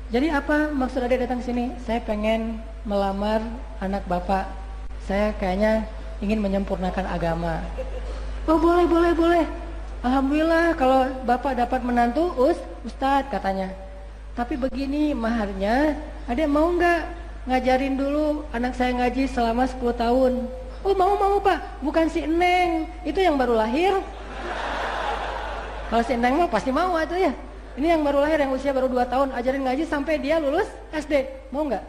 Jadi apa maksud adik datang sini? Saya pengen melamar anak bapak. Saya kayaknya ingin menyempurnakan agama. Oh boleh, boleh, boleh. Alhamdulillah kalau bapak dapat menantu Ustadz katanya. Tapi begini maharnya, adik mau nggak ngajarin dulu anak saya ngaji selama 10 tahun? Oh mau pak, bukan si Neng, itu yang baru lahir. Kalau si Neng mah pasti mau itu ya. Ini yang baru lahir, yang usia baru 2 tahun, ajarin ngaji sampai dia lulus SD. Mau nggak?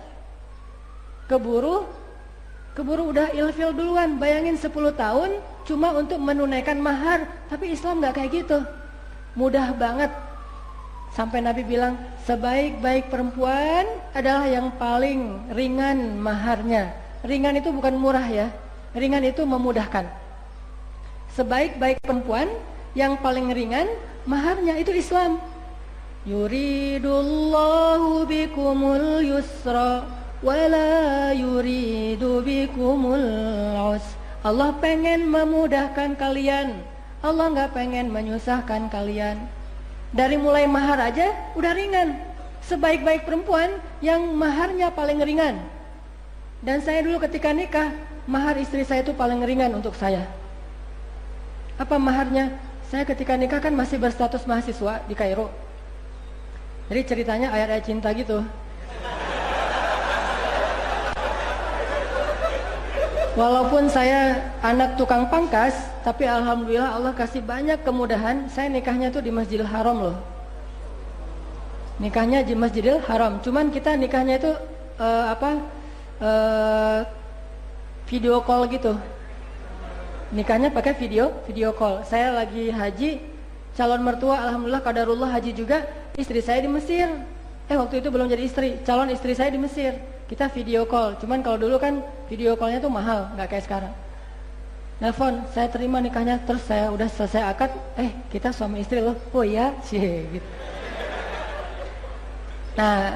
Keburu udah ilfil duluan. Bayangin 10 tahun cuma untuk menunaikan mahar. Tapi Islam nggak kayak gitu. Mudah banget. Sampai Nabi bilang, sebaik-baik perempuan adalah yang paling ringan maharnya. Ringan itu bukan murah ya. Ringan itu memudahkan. Sebaik-baik perempuan yang paling ringan maharnya itu Islam. Yuridullahu bikumul yusra wala yuridu bikumul us. Allah pengen memudahkan kalian. Allah nggak pengen menyusahkan kalian. Dari mulai mahar aja udah ringan. Sebaik-baik perempuan yang maharnya paling ringan. Dan saya dulu ketika nikah, mahar istri saya itu paling ringan untuk saya. Apa maharnya? Saya ketika nikah kan masih berstatus mahasiswa di Kairo. Jadi ceritanya ayat-ayat cinta gitu. Walaupun saya anak tukang pangkas, tapi alhamdulillah Allah kasih banyak kemudahan. Saya nikahnya tuh di Masjidil Haram loh. Nikahnya di Masjidil Haram. Cuman kita nikahnya itu video call gitu. Nikahnya pakai video call. Saya lagi haji, calon mertua alhamdulillah qadarullah haji juga. Istri saya di Mesir. Waktu itu belum jadi istri. Calon istri saya di Mesir. Kita video call. Cuman kalau dulu kan video callnya tuh mahal, nggak kayak sekarang. Nelfon, saya terima nikahnya. Terus saya udah selesai akad. Kita suami istri loh. Oh iya, sih gitu. Nah,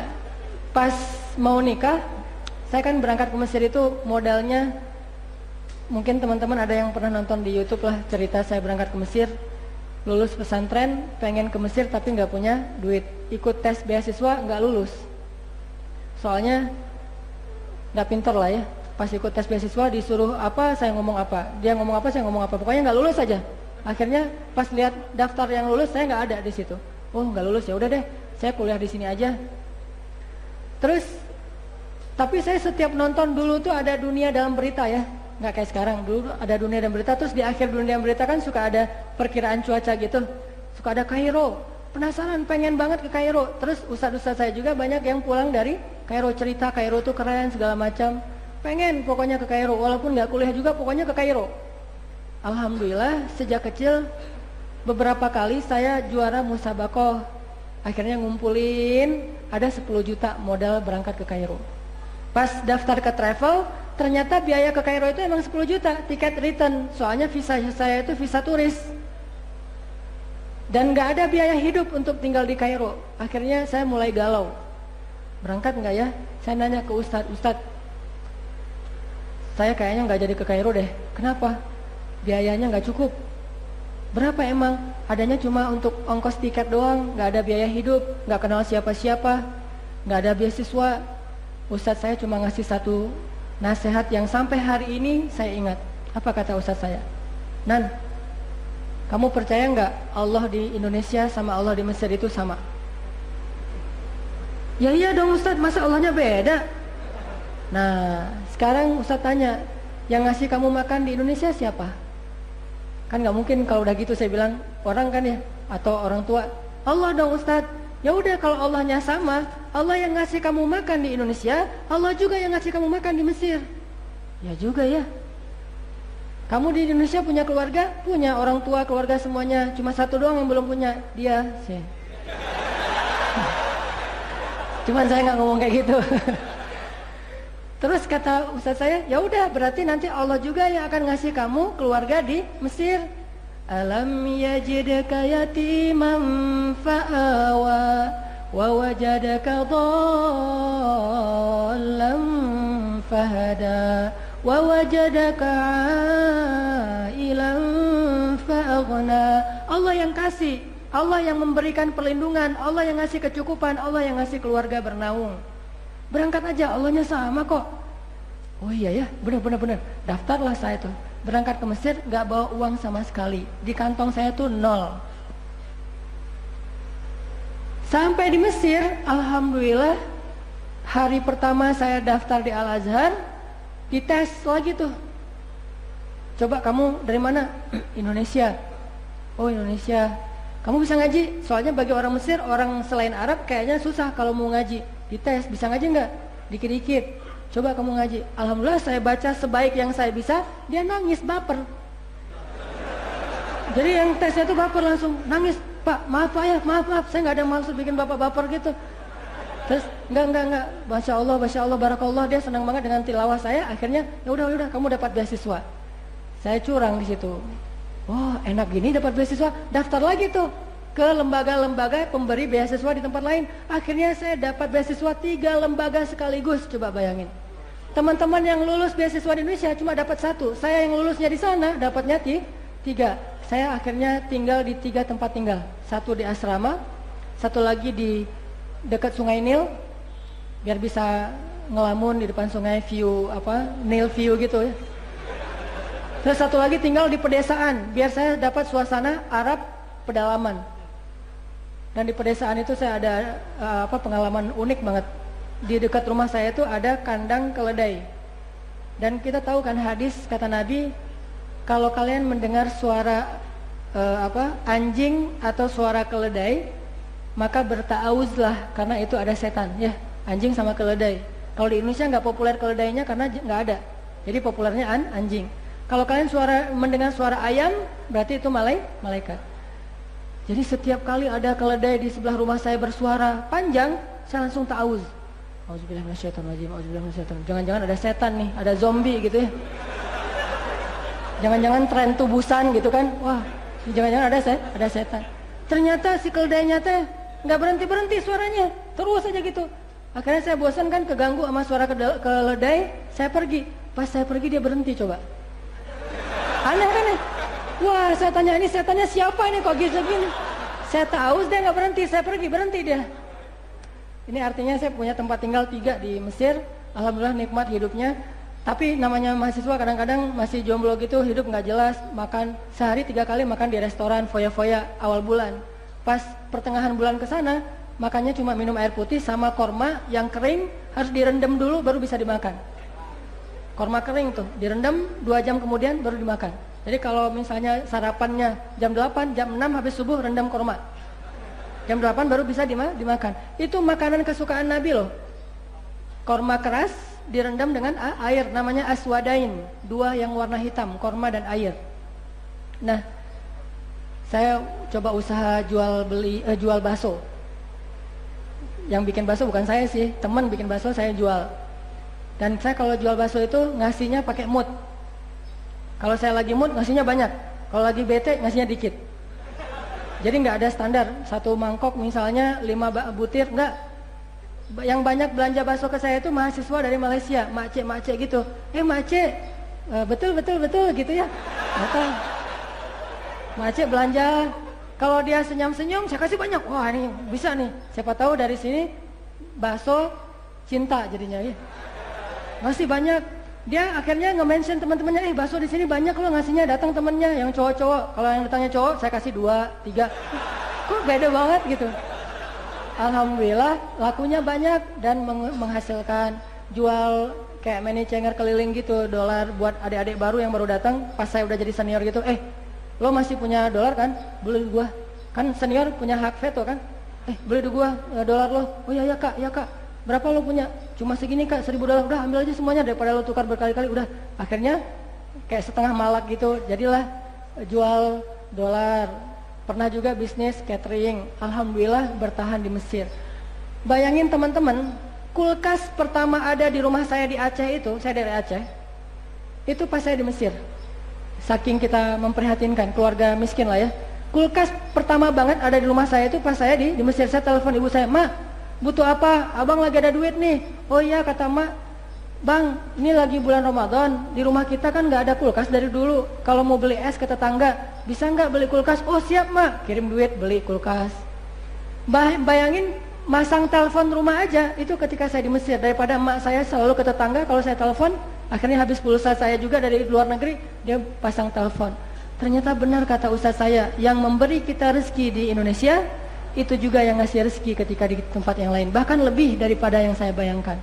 pas mau nikah, saya kan berangkat ke Mesir itu modalnya. Mungkin teman-teman ada yang pernah nonton di YouTube lah cerita saya berangkat ke Mesir. Lulus pesantren, pengen ke Mesir tapi nggak punya duit. Ikut tes beasiswa nggak lulus. Soalnya nggak pinter lah ya. Pas ikut tes beasiswa disuruh apa, saya ngomong apa. Dia ngomong apa, saya ngomong apa. Pokoknya nggak lulus aja. Akhirnya pas lihat daftar yang lulus, saya nggak ada di situ. Oh nggak lulus, ya udah deh. Saya kuliah di sini aja. Terus, tapi saya setiap nonton dulu tuh ada dunia dalam berita ya. Nggak kayak sekarang, dulu ada dunia dan berita. Terus di akhir dunia dan berita kan suka ada perkiraan cuaca gitu. Suka ada Kairo. Penasaran, pengen banget ke Kairo. Terus ustadz-ustadz saya juga banyak yang pulang dari Kairo, cerita Kairo tuh keren segala macam. Pengen pokoknya ke Kairo, walaupun nggak kuliah juga pokoknya ke Kairo. Alhamdulillah sejak kecil beberapa kali saya juara musabakoh. Akhirnya ngumpulin ada 10 juta modal berangkat ke Kairo. Pas daftar ke travel, ternyata biaya ke Kairo itu emang 10 juta tiket return. Soalnya visa saya itu visa turis. Dan gak ada biaya hidup untuk tinggal di Kairo. Akhirnya saya mulai galau. Berangkat gak ya? Saya nanya ke Ustadz, saya kayaknya gak jadi ke Kairo deh. Kenapa? Biayanya gak cukup. Berapa emang? Adanya cuma untuk ongkos tiket doang. Gak ada biaya hidup, gak kenal siapa-siapa, gak ada beasiswa. Ustadz saya cuma ngasih satu nasihat yang sampai hari ini saya ingat. Apa kata Ustadz saya? Nan, kamu percaya nggak Allah di Indonesia sama Allah di Mesir itu sama? Ya iya dong Ustadz, masa Allahnya beda? Nah, sekarang Ustadz tanya, yang ngasih kamu makan di Indonesia siapa? Kan nggak mungkin kalau udah gitu saya bilang orang kan ya, atau orang tua. Allah dong Ustadz. Ya udah kalau Allahnya sama, Allah yang ngasih kamu makan di Indonesia, Allah juga yang ngasih kamu makan di Mesir. Ya juga ya. Kamu di Indonesia punya keluarga? Punya orang tua, keluarga semuanya. Cuma satu doang yang belum punya, dia sih. Cuman saya nggak ngomong kayak gitu. Terus kata ustaz saya, ya udah berarti nanti Allah juga yang akan ngasih kamu keluarga di Mesir. Alam yajidka yatiman fa'awa wa wajadaka dhallam fahada wa wajadaka ailan fa'aghna. Allah yang kasih, Allah yang memberikan perlindungan, Allah yang ngasih kecukupan, Allah yang ngasih keluarga bernaung. Berangkat aja, Allahnya sama kok. Oh iya ya, benar. Daftarlah saya tuh. Berangkat ke Mesir, gak bawa uang sama sekali. Di kantong saya tuh 0. Sampai di Mesir, alhamdulillah, hari pertama saya daftar di Al-Azhar, dites lagi tuh. Coba kamu dari mana? Indonesia. Oh Indonesia. Kamu bisa ngaji? Soalnya bagi orang Mesir, orang selain Arab kayaknya susah kalau mau ngaji. Dites, bisa ngaji nggak? Dikit-dikit. Coba kamu ngaji. Alhamdulillah saya baca sebaik yang saya bisa, dia nangis, baper. Jadi yang tesnya tuh baper langsung, nangis. Pak, maaf Pak ya, maaf. Saya nggak ada maksud bikin bapak baper gitu. Terus enggak. Masya Allah, barakallah, dia senang banget dengan tilawah saya. Akhirnya, ya udah, kamu dapat beasiswa. Saya curang di situ. Oh enak gini dapat beasiswa, daftar lagi tuh ke lembaga-lembaga pemberi beasiswa di tempat lain. Akhirnya saya dapat beasiswa 3 lembaga sekaligus. Coba bayangin, teman-teman yang lulus beasiswa di Indonesia cuma dapat 1. Saya yang lulusnya di sana dapatnya 3. Saya akhirnya tinggal di 3 tempat tinggal. 1 di asrama, 1 lagi di dekat Sungai Nil, biar bisa ngelamun di depan sungai, view Nil view gitu ya. Terus 1 lagi tinggal di pedesaan, biar saya dapat suasana Arab pedalaman. Dan di pedesaan itu saya ada pengalaman unik banget. Di dekat rumah saya itu ada kandang keledai. Dan kita tahu kan hadis kata Nabi, kalau kalian mendengar suara anjing atau suara keledai, maka berta'awuzlah karena itu ada setan. Ya, anjing sama keledai. Kalau di Indonesia nggak populer keledainya karena nggak ada. Jadi populernya anjing. Kalau kalian mendengar suara ayam, berarti itu malaikat. Jadi setiap kali ada keledai di sebelah rumah saya bersuara panjang, saya langsung ta'awuz. Auzubillahi minasyaitonirrajim, auzubillahi minasyaitonirrajim. Jangan-jangan ada setan nih, ada zombie gitu ya. Jangan-jangan tren tubusan gitu kan. Wah, jangan-jangan ada setan. Ternyata si keledainya teh nggak berhenti suaranya, terus aja gitu. Akhirnya saya bosan kan, keganggu sama suara keledai, saya pergi. Pas saya pergi dia berhenti coba. Aneh kan ya? Wah, saya tanya ini setannya siapa ini kok gitu gini? Saya tahu dia nggak berhenti, saya pergi, berhenti dia. Ini artinya saya punya tempat tinggal 3 di Mesir. Alhamdulillah nikmat hidupnya. Tapi namanya mahasiswa kadang-kadang masih jomblo gitu, hidup nggak jelas. Makan sehari 3 kali makan di restoran foya-foya awal bulan. Pas pertengahan bulan ke sana, makannya cuma minum air putih sama korma yang kering, harus direndam dulu baru bisa dimakan. Korma kering tuh direndam 2 jam kemudian baru dimakan. Jadi kalau misalnya sarapannya jam 8, jam 6 habis subuh rendam korma. Jam 8 baru bisa dimakan. Itu makanan kesukaan Nabi loh. Korma keras direndam dengan air, namanya aswadain, 2 yang warna hitam, korma dan air. Nah, saya coba usaha jual bakso. Yang bikin bakso bukan saya sih, teman bikin bakso, saya jual. Dan saya kalau jual bakso itu ngasihnya pakai mood. Kalau saya lagi mood ngasihnya banyak, kalau lagi bete ngasihnya dikit. Jadi nggak ada standar, 1 mangkok misalnya 5 butir, enggak. Yang banyak belanja bakso ke saya itu mahasiswa dari Malaysia, makcik gitu. Makcik, betul gitu ya. Betul. Makcik belanja, kalau dia senyum-senyum saya kasih banyak. Wah ini bisa nih, siapa tahu dari sini bakso cinta jadinya ya. Masih banyak. Dia akhirnya nge-mention teman-temannya, bakso di sini banyak loh ngasihnya, datang temennya yang cowok-cowok. Kalau yang datangnya cowok saya kasih 2, 3. Kok beda banget gitu. Alhamdulillah lakunya banyak dan menghasilkan, jual kayak mini cenger keliling gitu, dolar buat adik-adik baru yang baru datang. Pas saya udah jadi senior gitu, lo masih punya dolar kan? Beli gua. Kan senior punya hak veto kan? Beli gua dolar lo. Oh iya kak. Berapa lo punya? Cuma segini kak, $1.000. Udah ambil aja semuanya daripada lo tukar berkali-kali. Udah, akhirnya kayak setengah malak gitu. Jadilah jual dolar. Pernah juga bisnis catering. Alhamdulillah bertahan di Mesir. Bayangin teman-teman, kulkas pertama ada di rumah saya di Aceh itu, saya dari Aceh. Itu pas saya di Mesir. Saking kita memprihatinkan, keluarga miskin lah ya. Kulkas pertama banget ada di rumah saya itu pas saya di Mesir. Saya telepon ibu saya, "Ma, butuh apa? Abang lagi ada duit nih." "Oh iya," kata Mak, Bang, ini lagi bulan Ramadan, di rumah kita kan nggak ada kulkas dari dulu. Kalau mau beli es ke tetangga, bisa nggak beli kulkas? Oh siap mak, kirim duit beli kulkas. Bayangin masang telepon rumah aja, itu ketika saya di Mesir. Daripada emak saya selalu ke tetangga, kalau saya telepon, akhirnya habis pulsa saya juga dari luar negeri, dia pasang telepon. Ternyata benar kata ustaz saya, yang memberi kita rezeki di Indonesia, itu juga yang ngasih rezeki ketika di tempat yang lain. Bahkan lebih daripada yang saya bayangkan.